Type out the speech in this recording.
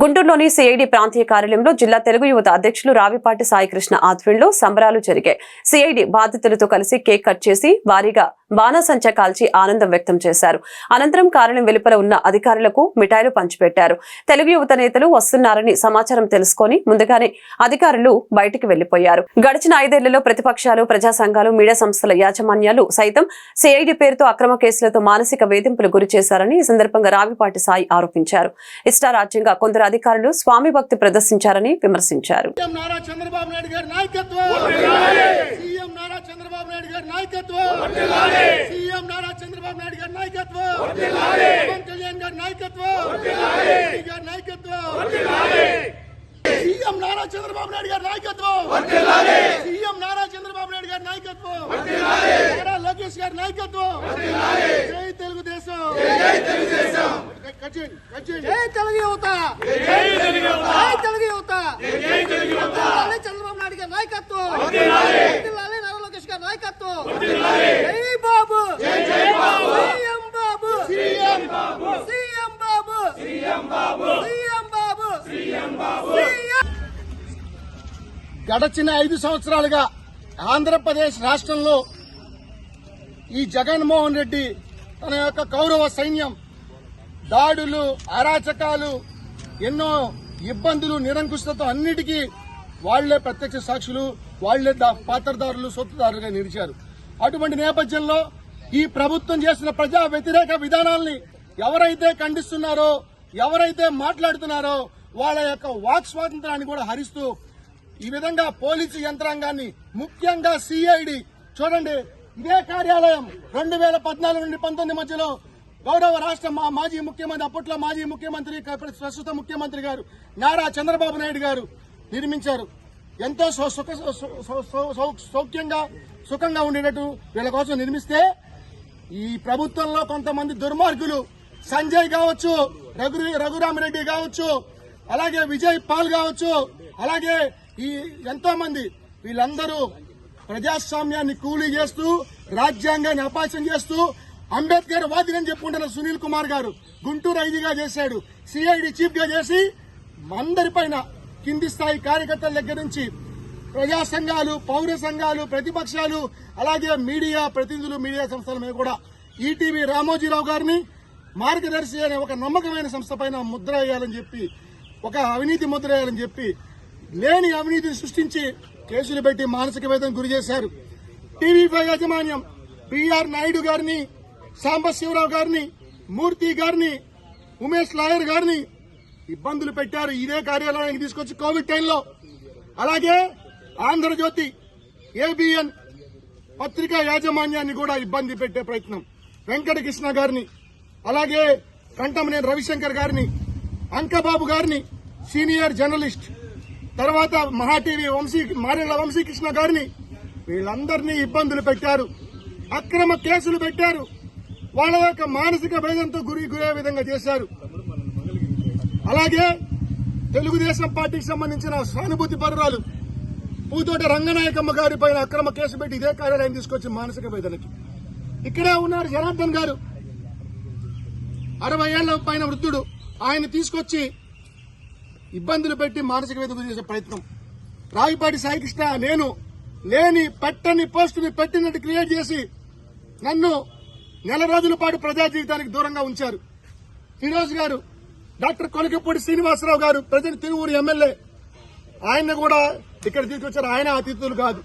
గుంటూరులోని సిఐడి ప్రాంతీయ కార్యాలయంలో జిల్లా తెలుగు యువత అధ్యక్షులు రావిపాటి సాయికృష్ణ ఆధ్వర్యంలో సంబరాలు జరిగాయి. సిఐడి బాధితులతో కలిసి కేక్ కట్ చేసి భారీగా బాణాసంచా కాల్చి ఆనందం వ్యక్తం చేశారు. అనంతరం కార్యాలయం వెలుపల ఉన్న అధికారులకు మిఠాయిలు పంచిపెట్టారు. తెలుగు యువత నేతలు వస్తున్నారని సమాచారం తెలుసుకొని ముందుగానే అధికారులు బయటికి వెళ్లిపోయారు. గడిచిన 5 ఏళ్లలో ప్రతిపక్షాలు, ప్రజా సంఘాలు, మీడియా సంస్థల యాజమాన్యాలు సైతం సిఐడి పేరుతో అక్రమ కేసులతో మానసిక వేధింపులు గురి చేశారని ఈ సందర్భంగా రావిపాటి సాయి ఆరోపించారు. ఇష్టారాజ్యంగా కొందరు అధికారులు స్వామి భక్తి ప్రదర్శించారని విమర్శించారు. సీఎం నారా చంద్రబాబు నాయుడు గారి నాయకత్వం వర్ధిల్లాలి. సీఎం నారా చంద్రబాబు నాయుడు గారి నాయకత్వం వర్ధిల్లాలి. నారా లోకేష్ గారి నాయకత్వం వర్ధిల్లాలి. జై తెలుగుదేశం, జై తెలుగుదేశం. జై తెలుగు యువత, జై తెలుగు యువత, జై తెలుగు యువత, జై తెలుగు యువత. చంద్రబాబు నాయుడు గారి నాయకత్వం వర్ధిల్లాలి. వర్ధిల్లాలి. నారా లోకేష్ గారి నాయకత్వం వర్ధిల్లాలి. జై బాబు, జై బాబు. సీఎం బాబు, సీఎం బాబు, సీఎం బాబు, సీఎం బాబు, సీఎం బాబు, సీఎం బాబు. గడచిన 5 సంవత్సరాలుగా ఆంధ్రప్రదేశ్ రాష్ట్రంలో ఈ జగన్మోహన్ రెడ్డి తన యొక్క కౌరవ సైన్యం దాడులు, అరాచకాలు, ఎన్నో ఇబ్బందులు, నిరంకుశత అన్నిటికీ వాళ్లే ప్రత్యక్ష సాక్షులు, వాళ్లే పాత్రదారులు, సొత్తుదారులుగా నిలిచారు. అటువంటి నేపథ్యంలో ఈ ప్రభుత్వం చేసిన ప్రజా వ్యతిరేక విధానాల్ని ఎవరైతే ఖండిస్తున్నారో, ఎవరైతే మాట్లాడుతున్నారో వాళ్ళ యొక్క వాక్ స్వాతంత్రాన్ని కూడా హరిస్తూ ఈ విధంగా పోలీసు యంత్రాంగాన్ని, ముఖ్యంగా సిఐడి చూడండి, ఇదే కార్యాలయం 2014 నుండి 19 మధ్యలో గౌరవ రాష్ట్ర మాజీ ముఖ్యమంత్రి, అప్పట్లో మాజీ ముఖ్యమంత్రి, ప్రస్తుత ముఖ్యమంత్రి గారు నారా చంద్రబాబు నాయుడు గారు నిర్మించారు. ఎంతో సుఖంగా ఉండేటట్టు వీళ్ళ కోసం నిర్మిస్తే ఈ ప్రభుత్వంలో కొంతమంది దుర్మార్గులు, సంజయ్ కావచ్చు, రఘురామరెడ్డి కావచ్చు, అలాగే విజయ్ పాల్ కావచ్చు, అలాగే ఈ ఎంతో మంది, వీళ్ళందరూ ప్రజాస్వామ్యాన్ని కూలీ చేస్తూ, రాజ్యాంగాన్ని అపాస్యం చేస్తూ, అంబేద్కర్ వాదిని చెప్పుకుంటున్న సునీల్ కుమార్ గారు గుంటూరు ఐజీగా చేశాడు, సిఐడి చీఫ్ గా చేసి అందరిపైన కింది స్థాయి కార్యకర్తల దగ్గర నుంచి ప్రజా సంఘాలు, పౌర సంఘాలు, ప్రతిపక్షాలు, అలాగే మీడియా ప్రతినిధులు, మీడియా సంస్థల మీద కూడా ఈటీవీ రామోజీరావు గారిని మార్గదర్శి అనే ఒక నమ్మకమైన సంస్థ పైన ముద్ర వేయాలని చెప్పి, ఒక అవినీతి ముద్ర వేయాలని చెప్పి లేని అవినీతిని సృష్టించి కేసులు పెట్టి మానసిక వేదన గురి చేశారు. టీవీ5 యాజమాన్యం బిఆర్ నాయుడు గారిని, సాంబశివరావు గారిని, మూర్తి గారిని, ఉమేష్ లాయర్ గారిని ఇబ్బందులు పెట్టారు ఇదే కార్యాలయానికి తీసుకొచ్చి కోవిడ్ టైంలో. అలాగే ఆంధ్రజ్యోతి, ఏబిఎన్ పత్రికా యాజమాన్యాన్ని కూడా ఇబ్బంది పెట్టే ప్రయత్నం, వెంకటకృష్ణ గారిని, అలాగే కంటమనేని రవిశంకర్ గారిని, అంకబాబు గారిని, సీనియర్ జర్నలిస్ట్, తర్వాత మహాటీవీ మారెళ్ల వంశీకృష్ణ గారిని, వీళ్ళందరినీ ఇబ్బందులు పెట్టారు, అక్రమ కేసులు పెట్టారు, వాళ్ళ యొక్క మానసిక వేదనతో గురయ్యే విధంగా చేశారు. అలాగే తెలుగుదేశం పార్టీకి సంబంధించిన సానుభూతి పరురాలు పూతోట రంగనాయకమ్మ గారి పైన అక్రమ కేసు పెట్టి ఇదే కార్యాలయం తీసుకొచ్చి మానసిక వేదనకి. ఇక్కడే ఉన్నారు జనార్దన్ గారు, 60 ఏళ్ల పైన వృద్ధుడు, ఆయన తీసుకొచ్చి ఇబ్బందులు పెట్టి మానసిక వేదన చేసే ప్రయత్నం. రావిపాటి సాయికృష్ణ నేను లేని పెట్టని పోస్టుని పెట్టినట్టు క్రియేట్ చేసి నన్ను నెల రోజుల పాటు ప్రజా జీవితానికి దూరంగా ఉంచారు. ఫిరోజ్ గారు, డాక్టర్ కొలికపూడి శ్రీనివాసరావు గారు, ప్రజెంట్ తిరువూరు ఎమ్మెల్యే, ఆయన కూడా ఇక్కడ తీసుకొచ్చారు. ఆయన అతిథులు కాదు.